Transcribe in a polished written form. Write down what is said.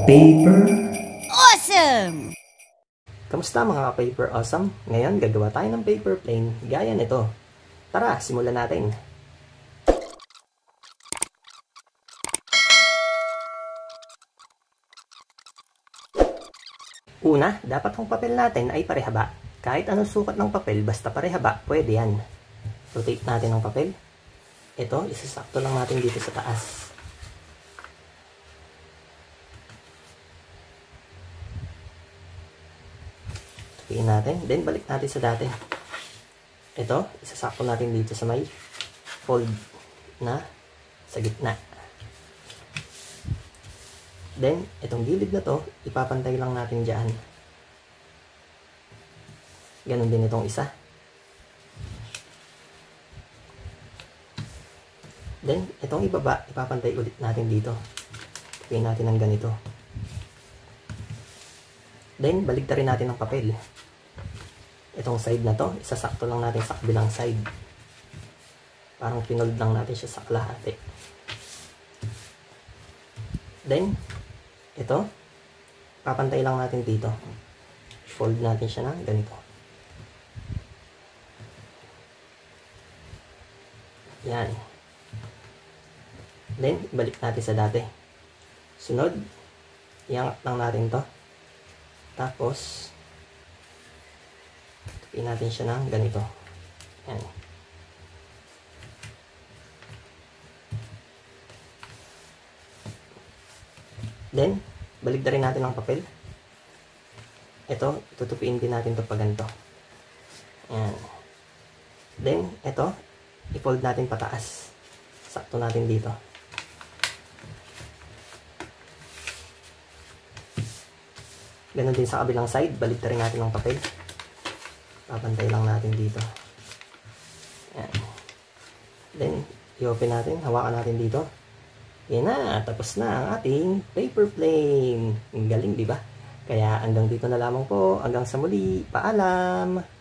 Paper Awesome! Kamusta mga ka-Paper Awesome? Ngayon gagawa tayo ng paper plane gaya nito. Tara, simulan natin. Una, dapat ang papel natin ay parehaba. Kahit anong sukat ng papel, basta parehaba, pwede yan. Rotate natin ang papel. Ito, isasakto lang natin dito sa taas. Tupiin natin, then balik natin sa dati. Ito, isasakto natin dito sa may fold na sa gitna. Then, itong gilid na to, ipapantay lang natin dyan. Ganon din itong isa. Then, itong ibaba, ipapantay ulit natin dito. Tupiin natin ng ganito. Then, baligtarin natin ang papel. Itong side na to, isasakto lang natin sa kabilang side. Parang pinold lang natin siya sa kalahati. Then, ito, papantay lang natin dito. Fold natin siya na ganito. Yan. Then, balik natin sa dati. Sunod, iangat lang natin to. Tapos, tupiin natin siya ng ganito. Yan. Then, baligtarin natin ang papel. Ito, tutupiin din natin ito pa ganito. Yan. Then, ito, i-fold natin pataas. Sakto natin dito. Ganon din sa kabilang side, baligtarin natin ang papel. Papantay lang natin dito. Yan. Then, i-open natin, hawakan natin dito. Yan na, tapos na ang ating paper plane. Ang galing, di ba? Kaya hanggang dito na lamang po. Hanggang sa muli. Paalam!